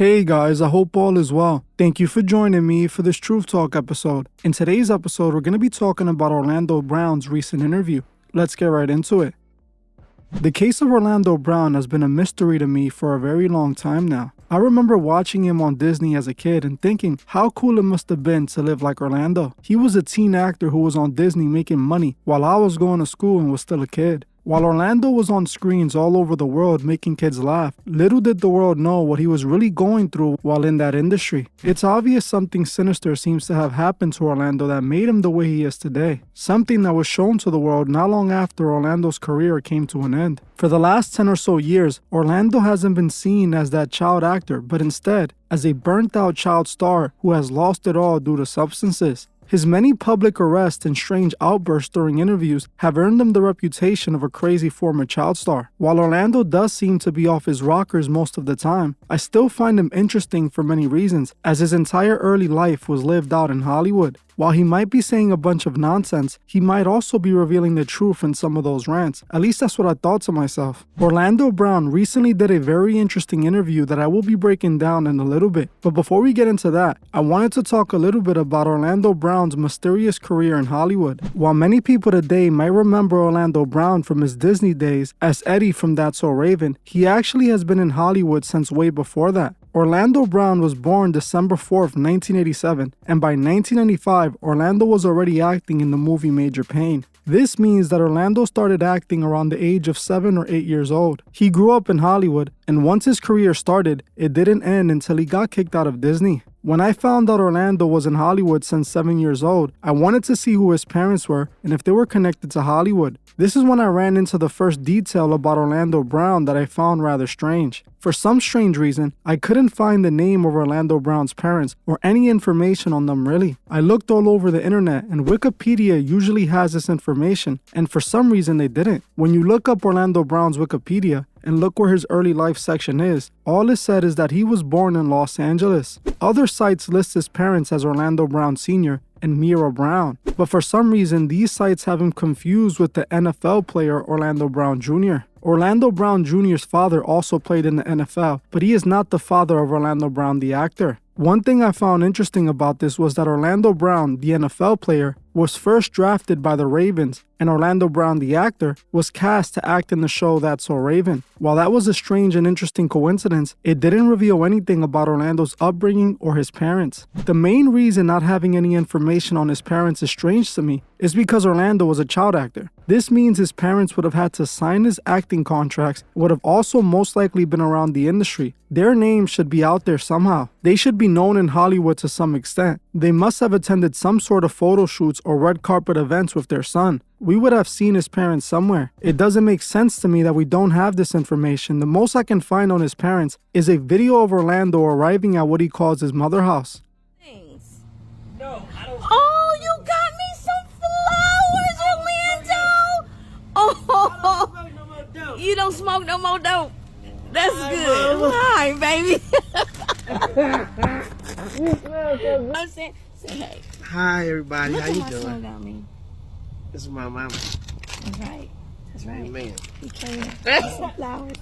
Hey guys, I hope all is well. Thank you for joining me for this Truth Talk episode. In today's episode, we're going to be talking about Orlando Brown's recent interview. Let's get right into it. The case of Orlando Brown has been a mystery to me for a very long time now. I remember watching him on Disney as a kid and thinking how cool it must have been to live like Orlando. He was a teen actor who was on Disney making money while I was going to school and was still a kid. While Orlando was on screens all over the world making kids laugh, little did the world know what he was really going through while in that industry. It's obvious something sinister seems to have happened to Orlando that made him the way he is today. Something that was shown to the world not long after Orlando's career came to an end. For the last 10 or so years, Orlando hasn't been seen as that child actor, but instead as a burnt-out child star who has lost it all due to substances. His many public arrests and strange outbursts during interviews have earned him the reputation of a crazy former child star. While Orlando does seem to be off his rockers most of the time, I still find him interesting for many reasons, as his entire early life was lived out in Hollywood. While he might be saying a bunch of nonsense, he might also be revealing the truth in some of those rants. At least that's what I thought to myself. Orlando Brown recently did a very interesting interview that I will be breaking down in a little bit. But before we get into that, I wanted to talk a little bit about Orlando Brown's mysterious career in Hollywood. While many people today might remember Orlando Brown from his Disney days as Eddie from That's So Raven, he actually has been in Hollywood since way before that. Orlando Brown was born December 4th, 1987, and by 1995, Orlando was already acting in the movie Major Payne. This means that Orlando started acting around the age of 7 or 8 years old. He grew up in Hollywood, and once his career started, it didn't end until he got kicked out of Disney. When I found out Orlando was in Hollywood since 7 years old, I wanted to see who his parents were and if they were connected to Hollywood. This is when I ran into the first detail about Orlando Brown that I found rather strange. For some strange reason, I couldn't find the name of Orlando Brown's parents or any information on them really. I looked all over the internet and Wikipedia usually has this information, and for some reason they didn't. When you look up Orlando Brown's Wikipedia and look where his early life section is, all it said is that he was born in Los Angeles. Other sites list his parents as Orlando Brown Sr. and Mira Brown, but for some reason these sites have him confused with the NFL player Orlando Brown Jr. Orlando Brown Jr.'s father also played in the NFL, but he is not the father of Orlando Brown the actor. One thing I found interesting about this was that Orlando Brown, the NFL player, was first drafted by the Ravens, and Orlando Brown, the actor, was cast to act in the show That's So Raven. While that was a strange and interesting coincidence, it didn't reveal anything about Orlando's upbringing or his parents. The main reason not having any information on his parents is strange to me is because Orlando was a child actor. This means his parents would have had to sign his acting contracts and would have also most likely been around the industry. Their names should be out there somehow. They should be known in Hollywood to some extent. They must have attended some sort of photo shoots or red carpet events with their son. We would have seen his parents somewhere. It doesn't make sense to me that we don't have this information. The most I can find on his parents is a video of Orlando arriving at what he calls his mother house. No, I don't. Oh, you got me some flowers, Orlando. Oh, you don't smoke no more dope. That's good. Mama. Hi, baby. I'm saying, say hey. Hi everybody, Look how at you my son doing? got me. This is my mama. That's right. That's right. Amen. He came. Some flowers.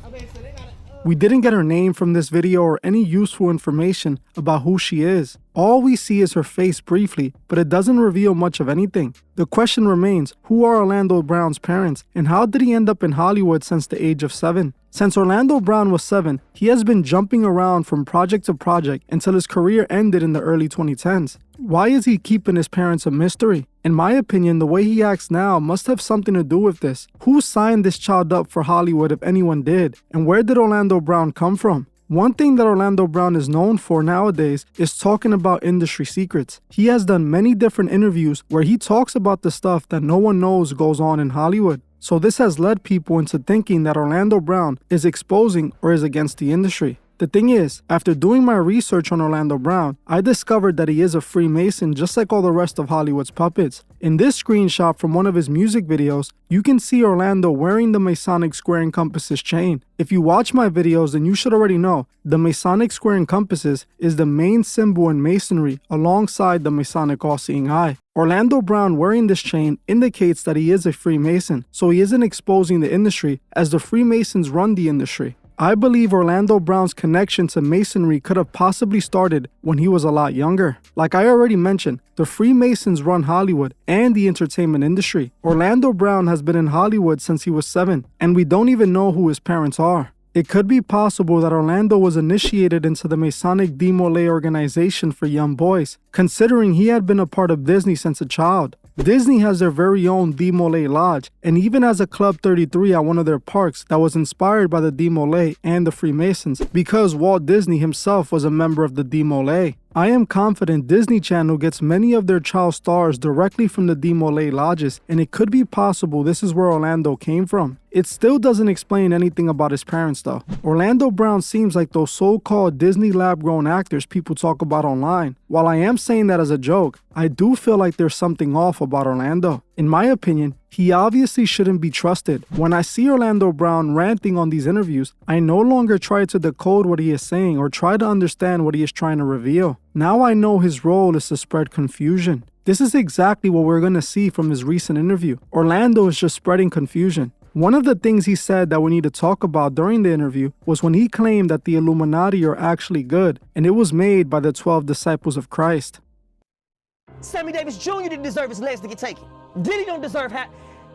We didn't get her name from this video or any useful information about who she is. All we see is her face briefly, but it doesn't reveal much of anything. The question remains, who are Orlando Brown's parents, and how did he end up in Hollywood since the age of 7? Since Orlando Brown was 7, he has been jumping around from project to project until his career ended in the early 2010s. Why is he keeping his parents a mystery? In my opinion, the way he acts now must have something to do with this. Who signed this child up for Hollywood if anyone did? And where did Orlando Brown come from? One thing that Orlando Brown is known for nowadays is talking about industry secrets. He has done many different interviews where he talks about the stuff that no one knows goes on in Hollywood. So this has led people into thinking that Orlando Brown is exposing or is against the industry. The thing is, after doing my research on Orlando Brown, I discovered that he is a Freemason just like all the rest of Hollywood's puppets. In this screenshot from one of his music videos, you can see Orlando wearing the Masonic square and compasses chain. If you watch my videos, then you should already know, the Masonic square and compasses is the main symbol in Masonry alongside the Masonic all-seeing eye. Orlando Brown wearing this chain indicates that he is a Freemason, so he isn't exposing the industry as the Freemasons run the industry. I believe Orlando Brown's connection to Masonry could have possibly started when he was a lot younger. Like I already mentioned, the Freemasons run Hollywood and the entertainment industry. Orlando Brown has been in Hollywood since he was 7, and we don't even know who his parents are. It could be possible that Orlando was initiated into the Masonic Demolay organization for young boys, considering he had been a part of Disney since a child. Disney has their very own Demolay Lodge, and even has a Club 33 at one of their parks that was inspired by the Demolay and the Freemasons, because Walt Disney himself was a member of the Demolay. I am confident Disney Channel gets many of their child stars directly from the Demolay lodges, and it could be possible this is where Orlando came from. It still doesn't explain anything about his parents though. Orlando Brown seems like those so-called Disney lab-grown actors people talk about online. While I am saying that as a joke, I do feel like there's something off about Orlando. In my opinion, he obviously shouldn't be trusted. When I see Orlando Brown ranting on these interviews, I no longer try to decode what he is saying or try to understand what he is trying to reveal. Now I know his role is to spread confusion. This is exactly what we're going to see from his recent interview. Orlando is just spreading confusion. One of the things he said that we need to talk about during the interview was when he claimed that the Illuminati are actually good, and it was made by the 12 disciples of Christ. Sammy Davis Jr. didn't deserve his legs to get taken. Diddy don't deserve hat.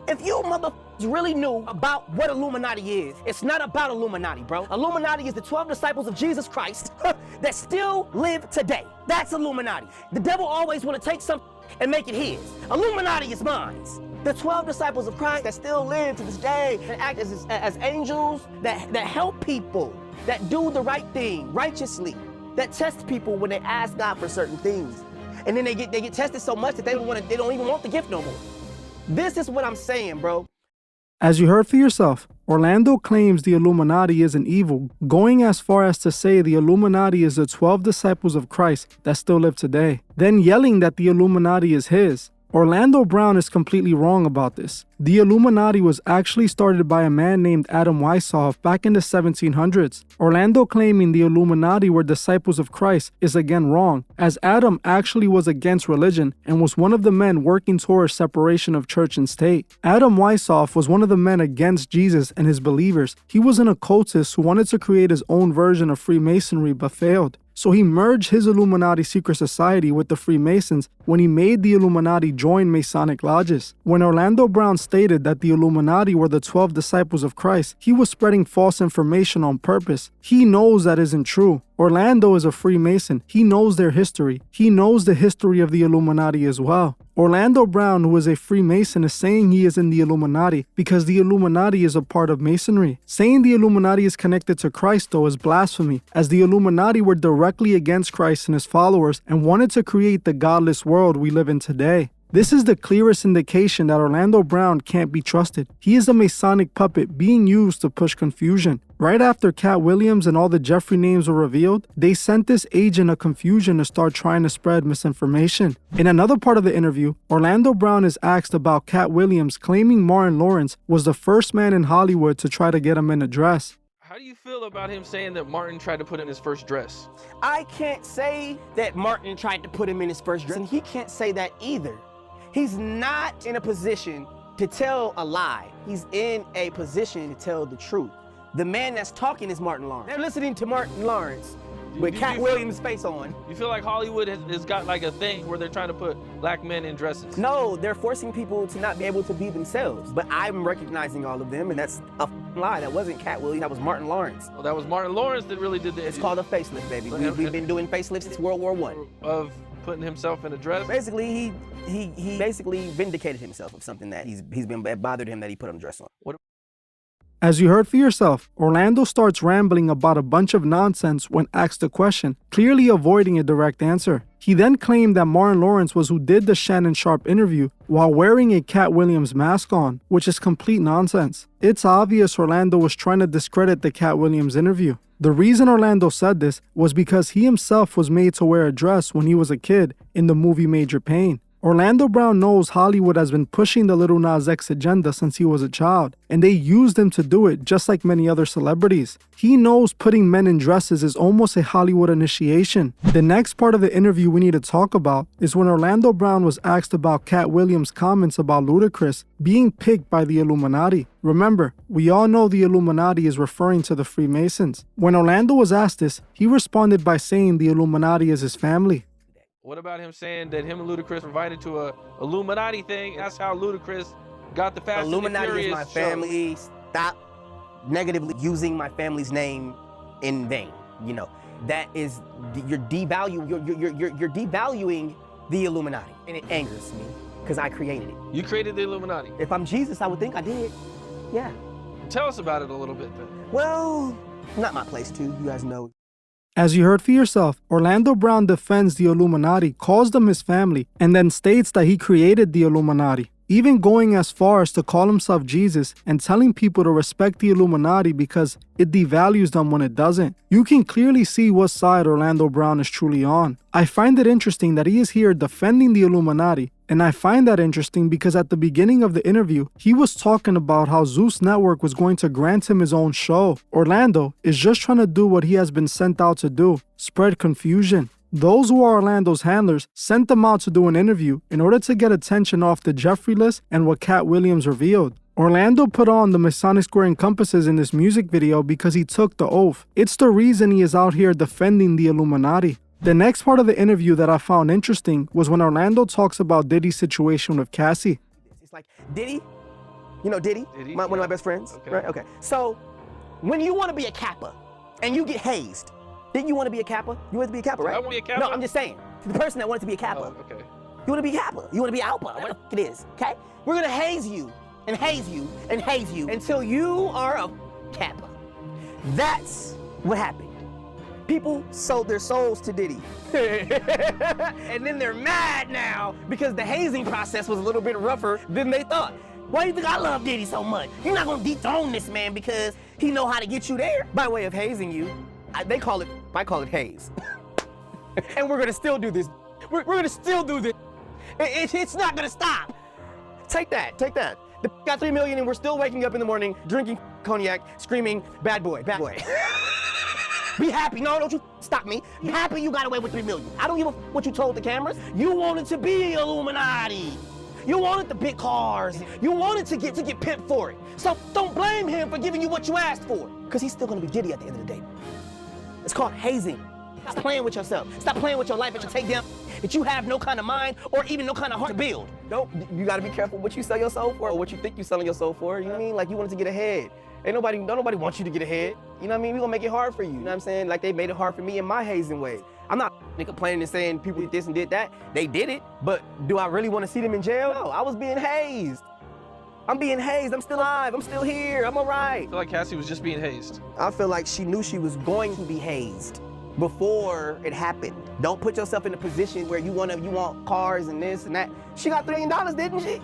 If you motherfuckers really knew about what Illuminati is, it's not about Illuminati, bro. Illuminati is the 12 disciples of Jesus Christ that still live today. That's Illuminati. The devil always want to take something and make it his. Illuminati is mine. The 12 disciples of Christ that still live to this day and act as angels that help people, that do the right thing righteously, that test people when they ask God for certain things. And then they get tested so much that they don't even want the gift no more. This is what I'm saying, bro. As you heard for yourself, Orlando claims the Illuminati isn't evil, going as far as to say the Illuminati is the 12 disciples of Christ that still live today, then yelling that the Illuminati is his. Orlando Brown is completely wrong about this. The Illuminati was actually started by a man named Adam Weishaupt back in the 1700s. Orlando claiming the Illuminati were disciples of Christ is again wrong, as Adam actually was against religion and was one of the men working towards separation of church and state. Adam Weishaupt was one of the men against Jesus and his believers. He was an occultist who wanted to create his own version of Freemasonry but failed. So he merged his Illuminati secret society with the Freemasons when he made the Illuminati join Masonic lodges. When Orlando Brown stated that the Illuminati were the 12 disciples of Christ, he was spreading false information on purpose. He knows that isn't true. Orlando is a Freemason. He knows their history. He knows the history of the Illuminati as well. Orlando Brown, who is a Freemason, is saying he is in the Illuminati because the Illuminati is a part of Masonry. Saying the Illuminati is connected to Christ, though, is blasphemy, as the Illuminati were directly against Christ and his followers and wanted to create the godless world we live in today. This is the clearest indication that Orlando Brown can't be trusted. He is a Masonic puppet being used to push confusion. Right after Katt Williams and all the Jeffrey names were revealed, they sent this agent of confusion to start trying to spread misinformation. In another part of the interview, Orlando Brown is asked about Katt Williams claiming Martin Lawrence was the first man in Hollywood to try to get him in a dress. How do you feel about him saying that Martin tried to put in his first dress? I can't say that Martin tried to put him in his first dress, and he can't say that either. He's not in a position to tell a lie. He's in a position to tell the truth. The man that's talking is Martin Lawrence. They're listening to Martin Lawrence with Katt Williams' face on. You feel like Hollywood has got like a thing where they're trying to put black men in dresses? No, they're forcing people to not be able to be themselves. But I'm recognizing all of them, and that's a lie. That wasn't Katt Williams, that was Martin Lawrence. Well, that was Martin Lawrence that really did the It's called a facelift, baby. We've been doing facelifts since World War I. Of putting himself in a dress? Basically, he basically vindicated himself of something that he's been bothered him that he put a dress on. As you heard for yourself, Orlando starts rambling about a bunch of nonsense when asked a question, clearly avoiding a direct answer. He then claimed that Martin Lawrence was who did the Shannon Sharpe interview while wearing a Katt Williams mask on, which is complete nonsense. It's obvious Orlando was trying to discredit the Katt Williams interview. The reason Orlando said this was because he himself was made to wear a dress when he was a kid in the movie Major Payne. Orlando Brown knows Hollywood has been pushing the Lil Nas X agenda since he was a child, and they used him to do it just like many other celebrities. He knows putting men in dresses is almost a Hollywood initiation. The next part of the interview we need to talk about is when Orlando Brown was asked about Katt Williams' comments about Ludacris being picked by the Illuminati. Remember, we all know the Illuminati is referring to the Freemasons. When Orlando was asked this, he responded by saying the Illuminati is his family. What about him saying that him and Ludacris were invited to a Illuminati thing? That's how Ludacris got the Fast Illuminati and the is Furious my family. Stop negatively using my family's name in vain. You know, that is, you're devaluing the Illuminati. And it angers me because I created it. You created the Illuminati. If I'm Jesus, I would think I did. Yeah. Tell us about it a little bit then. Well, not my place to, you guys know. As you heard for yourself, Orlando Brown defends the Illuminati, calls them his family, and then states that he created the Illuminati, even going as far as to call himself Jesus and telling people to respect the Illuminati because it devalues them when it doesn't. You can clearly see what side Orlando Brown is truly on. I find it interesting that he is here defending the Illuminati, and I find that interesting because at the beginning of the interview, he was talking about how Zeus Network was going to grant him his own show. Orlando is just trying to do what he has been sent out to do, spread confusion. Those who are Orlando's handlers sent them out to do an interview in order to get attention off the Jeffrey list and what Katt Williams revealed. Orlando put on the Masonic square and compasses in this music video because he took the oath. It's the reason he is out here defending the Illuminati. The next part of the interview that I found interesting was when Orlando talks about Diddy's situation with Cassie. It's like, Diddy, you know Diddy, one of my best friends, Okay. right? Okay. So, when you want to be a Kappa and you get hazed, didn't you want to be a Kappa? You want to be a Kappa, right? I want to be a Kappa? No, I'm just saying, to the person that wanted to be a Kappa. Oh, okay. You want to be a Kappa, you want to be Alpha, whatever it is, okay? We're going to haze you and haze you and haze you until you are a Kappa. That's what happened. People sold their souls to Diddy. And then they're mad now because the hazing process was a little bit rougher than they thought. Why do you think I love Diddy so much? You're not gonna dethrone this man because he know how to get you there. By way of hazing you, I call it haze. And we're gonna still do this. We're gonna still do this. It's not gonna stop. Take that. The got 3 million and we're still waking up in the morning, drinking cognac, screaming, bad boy, bad boy. Be happy. No, don't you stop me. Be happy you got away with 3 million. I don't give a what you told the cameras. You wanted to be Illuminati. You wanted the big cars. You wanted to get pimped for it. So don't blame him for giving you what you asked for. Because he's still gonna be Diddy at the end of the day. It's called hazing. Stop playing with yourself. Stop playing with your life and your takedown that you have no kind of mind or even no kind of heart to build. You gotta be careful what you sell your soul for or what you think you're selling your soul for. You know what I mean? Like you wanted to get ahead. Nobody wants you to get ahead. You know what I mean? We're gonna make it hard for you. You know what I'm saying? Like they made it hard for me in my hazing way. I'm not complaining and saying people did this and did that. They did it, but do I really want to see them in jail? No, I was being hazed. I'm being hazed. I'm still alive. I'm still here. I'm all right. I feel like Cassie was just being hazed. I feel like she knew she was going to be hazed before it happened. Don't put yourself in a position where you want cars and this and that. She got $3 million, didn't she?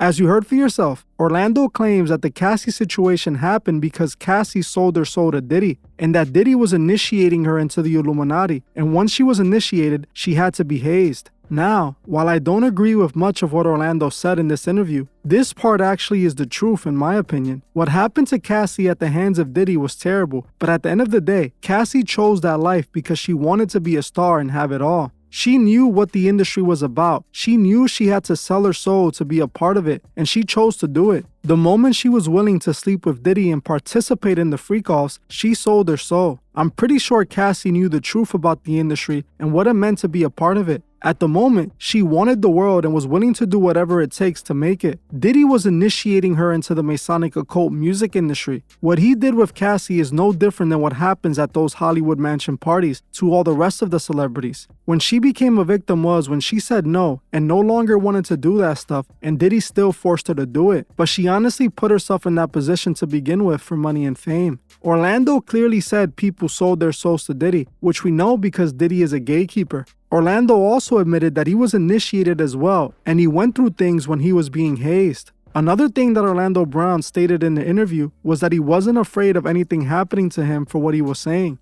As you heard for yourself, Orlando claims that the Cassie situation happened because Cassie sold her soul to Diddy, and that Diddy was initiating her into the Illuminati, and once she was initiated, she had to be hazed. Now, while I don't agree with much of what Orlando said in this interview, this part actually is the truth in my opinion. What happened to Cassie at the hands of Diddy was terrible, but at the end of the day, Cassie chose that life because she wanted to be a star and have it all. She knew what the industry was about. She knew she had to sell her soul to be a part of it, and she chose to do it. The moment she was willing to sleep with Diddy and participate in the freak-offs, she sold her soul. I'm pretty sure Cassie knew the truth about the industry and what it meant to be a part of it. At the moment, she wanted the world and was willing to do whatever it takes to make it. Diddy was initiating her into the Masonic occult music industry. What he did with Cassie is no different than what happens at those Hollywood mansion parties to all the rest of the celebrities. When she became a victim was when she said no and no longer wanted to do that stuff, and Diddy still forced her to do it. But she honestly put herself in that position to begin with for money and fame. Orlando clearly said people sold their souls to Diddy, which we know because Diddy is a gatekeeper. Orlando also admitted that he was initiated as well, and he went through things when he was being hazed. Another thing that Orlando Brown stated in the interview was that he wasn't afraid of anything happening to him for what he was saying.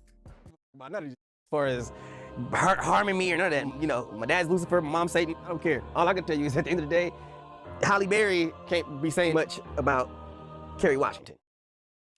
As far as harming me or none of that. You know, my dad's Lucifer, my mom's Satan. I don't care. All I can tell you is at the end of the day, Halle Berry can't be saying much about Kerry Washington.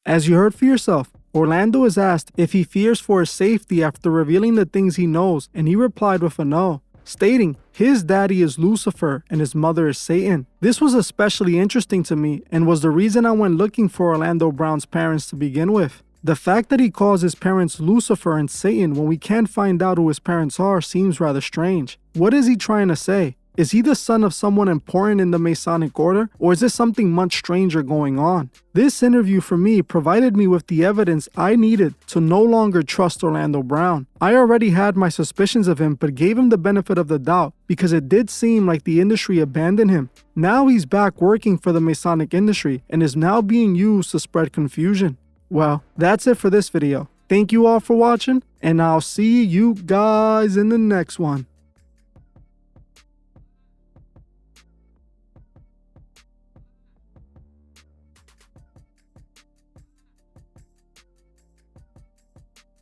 As you heard for yourself, Orlando is asked if he fears for his safety after revealing the things he knows, and he replied with a no, stating his daddy is Lucifer and his mother is Satan. This was especially interesting to me and was the reason I went looking for Orlando Brown's parents to begin with. The fact that he calls his parents Lucifer and Satan when we can't find out who his parents are seems rather strange. What is he trying to say? Is he the son of someone important in the Masonic order, or is there something much stranger going on? This interview for me provided me with the evidence I needed to no longer trust Orlando Brown. I already had my suspicions of him, but gave him the benefit of the doubt because it did seem like the industry abandoned him. Now he's back working for the Masonic industry and is now being used to spread confusion. Well, that's it for this video. Thank you all for watching, and I'll see you guys in the next one.